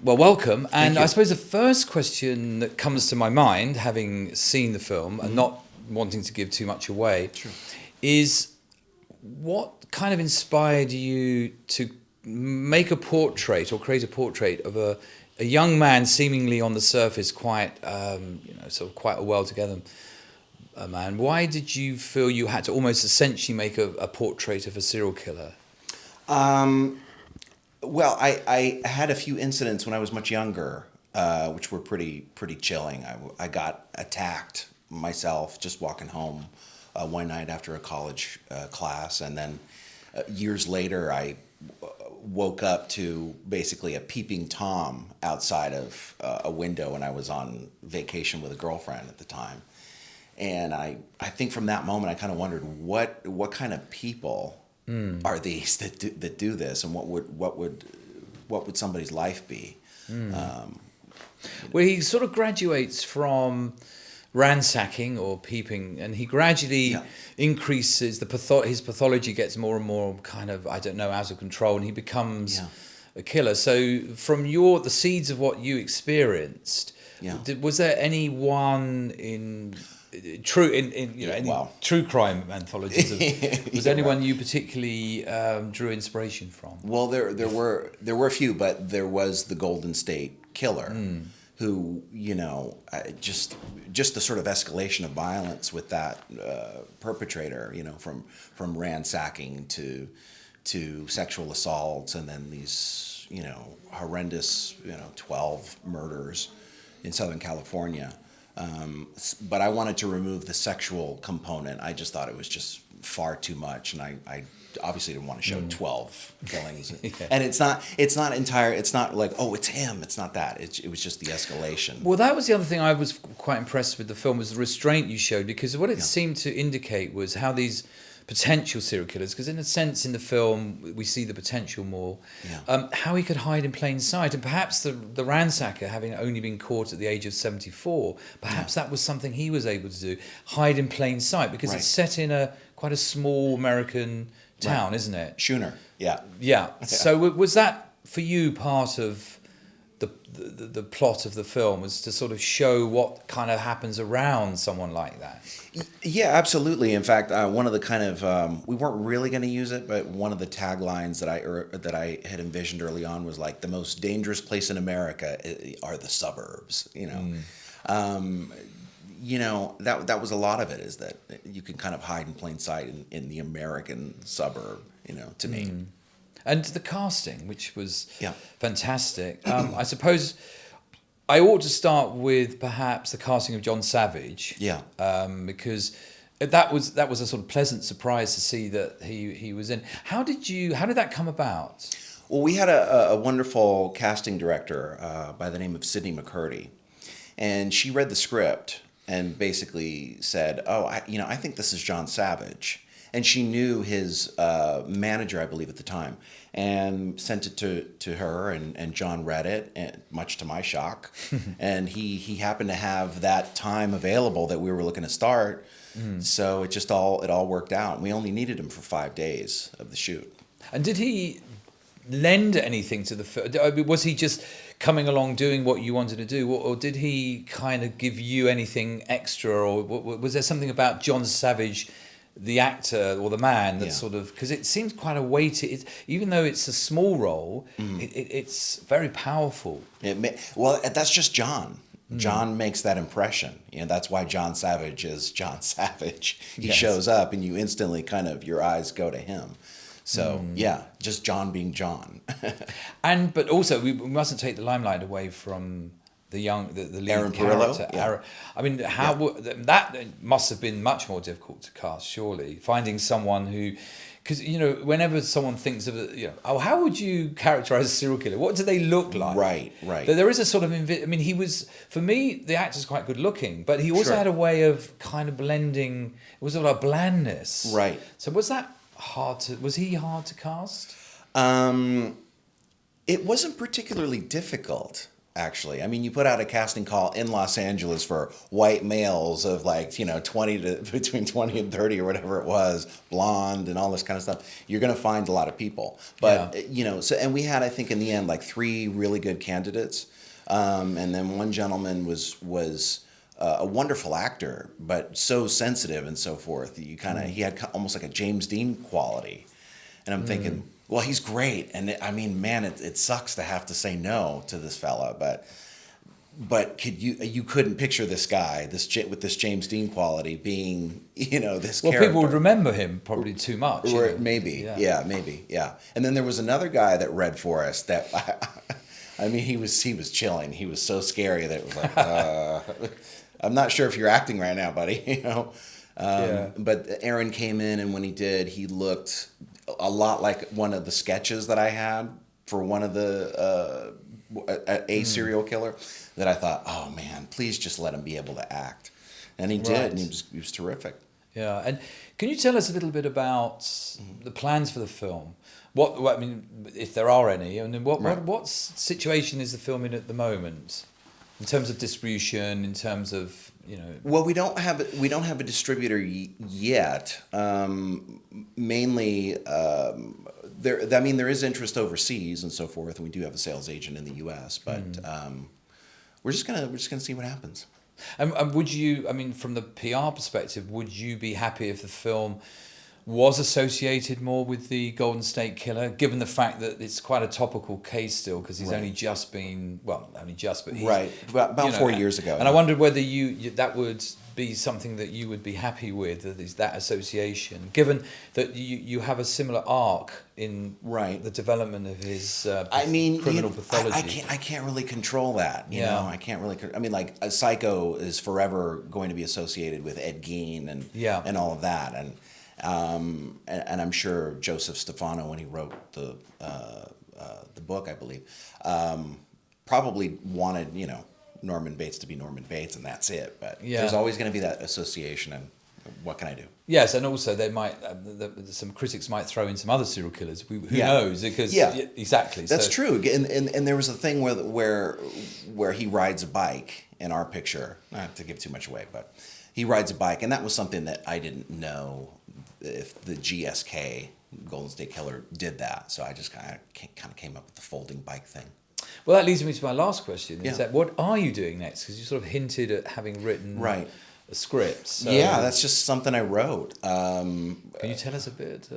Well, welcome. And you. I suppose the first question that comes to my mind, having seen the film and not wanting to give too much away, is what kind of inspired you to make a portrait or create a portrait of a young man seemingly on the surface quite, sort of quite a well-together man? Why did you feel you had to almost essentially make a portrait of a serial killer? Well, I had a few incidents when I was much younger, which were pretty chilling. I got attacked myself just walking home one night after a college class, and then years later I woke up to basically a peeping Tom outside of a window, and I was on vacation with a girlfriend at the time. And I think from that moment I kind of wondered what kind of people are these that do this, and what would somebody's life be? Well, he sort of graduates from ransacking or peeping, and he gradually increases his pathology gets more and more kind of, I don't know, out of control, and he becomes a killer. So from the seeds of what you experienced, was there anyone in true crime anthologies? Was there anyone you particularly drew inspiration from? Well, there were a few, but there was the Golden State Killer, who just the sort of escalation of violence with that perpetrator, from ransacking to sexual assaults, and then these horrendous 12 murders in Southern California. But I wanted to remove the sexual component. I just thought it was just far too much, and I obviously didn't want to show 12 killings. And it's not like, oh, it's him. It's not that. It was just the escalation. Well, that was the other thing I was quite impressed with the film, was the restraint you showed, because what it seemed to indicate was how these potential serial killers, because in a sense in the film we see the potential more, how he could hide in plain sight. And perhaps the ransacker, having only been caught at the age of 74, perhaps that was something he was able to do, hide in plain sight, because it's set in quite a small American town, isn't it? Schooner, yeah. So was that for you part of the plot of the film, was to sort of show what kind of happens around someone like that? Yeah, absolutely. In fact, one of the kind of we weren't really going to use it, but one of the taglines that I had envisioned early on was like, the most dangerous place in America are the suburbs. That was a lot of it, is that you can kind of hide in plain sight in the American suburb. To me. And the casting, which was fantastic. I suppose I ought to start with perhaps the casting of John Savage. Because that was a sort of pleasant surprise to see that he was in. How did that come about? Well, we had a wonderful casting director by the name of Sydney McCurdy, and she read the script and basically said, "Oh, I think this is John Savage." And she knew his manager, I believe, at the time, and sent it to her, and John read it, and much to my shock. And he happened to have that time available that we were looking to start, so it all worked out. We only needed him for 5 days of the shoot. And did he lend anything to the film? Was he just coming along doing what you wanted to do, or did he kind of give you anything extra, or was there something about John Savage, the actor or the man, that sort of, because it seems quite a weighted, even though it's a small role, it's very powerful. Well, that's just John. John makes that impression. That's why John Savage is John Savage. He shows up and you instantly your eyes go to him. So just John being John. But also we mustn't take the limelight away from the lead Aaron character. Perillo? Arrow. I mean, that must have been much more difficult to cast, surely. Finding someone who, because whenever someone thinks of how would you characterize a serial killer? What do they look like? Right. There is a sort of he was, for me, the actor's quite good looking, but he also had a way of kind of blending. It was sort of a blandness. Right. So was he hard to cast? It wasn't particularly difficult. actually. I mean, you put out a casting call in Los Angeles for white males of like, 20 to between 20 and 30 or whatever it was, blonde and all this kind of stuff. You're going to find a lot of people. But, and we had, I think in the end, like 3 really good candidates. And then one gentleman was a wonderful actor, but so sensitive and so forth. He had almost like a James Dean quality. And I'm thinking, well, he's great. And I mean, man, it sucks to have to say no to this fella, but you couldn't picture this guy, with this James Dean quality being, this character. People would remember him probably too much. Or maybe, maybe. And then there was another guy that read for us that, I mean, he was chilling. He was so scary that it was like, I'm not sure if you're acting right now, buddy, But Aaron came in, and when he did, he looked a lot like one of the sketches that I had for one of the serial killer, that I thought, oh man, please just let him be able to act, and he did, and he was terrific. Yeah, and can you tell us a little bit about the plans for the film? What I mean, if there are any, and what situation is the film in at the moment, in terms of distribution, in terms of Well, we don't have a distributor yet. Mainly, there is interest overseas and so forth, and we do have a sales agent in the U.S. But we're just gonna see what happens. And would you, I mean, from the PR perspective, would you be happy if the film was associated more with the Golden State Killer, given the fact that it's quite a topical case still, because he's only just been, but he's... Right, about 4 years ago. And I wondered whether that would be something that you would be happy with, that association, given that you have a similar arc in the development of his criminal pathology. I can't really control that, you know? I can't really... I mean, like, a Psycho is forever going to be associated with Ed Gein and all of that, and I'm sure Joseph Stefano, when he wrote the book, I believe, probably wanted, Norman Bates to be Norman Bates, and that's it. But there's always going to be that association, and what can I do? Yes, and also they might, some critics might throw in some other serial killers. Who knows? Because exactly, that's true. And there was a thing where he rides a bike in our picture. Not to give too much away, but he rides a bike, and that was something that I didn't know if the GSK Golden State Killer did that. So I just kind of came up with the folding bike thing. Well, that leads me to my last question. Is that what are you doing next? Because you sort of hinted at having written a script. So that's just something I wrote. Can you tell us a bit?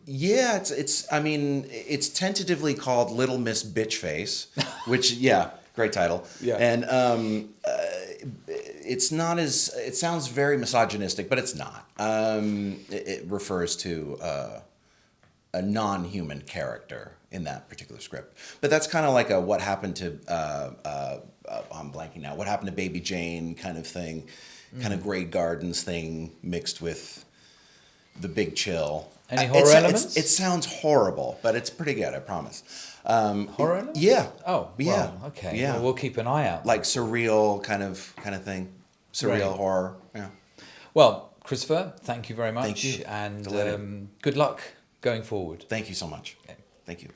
It's tentatively called Little Miss Bitchface, which great title. Yeah. And it's not as, it sounds very misogynistic, but it's not. It refers to a non-human character in that particular script. But that's kind of like a what happened to, I'm blanking now, what happened to Baby Jane kind of thing, kind of Grey Gardens thing mixed with The Big Chill. Any horror elements? It sounds horrible, but it's pretty good, I promise. Horror elements? Yeah. Oh, well, okay. Yeah. Well, we'll keep an eye out. Like surreal kind of thing. Surreal horror. Yeah. Well, Christopher, thank you very much. Thank you. And good luck going forward. Thank you so much. Okay. Thank you.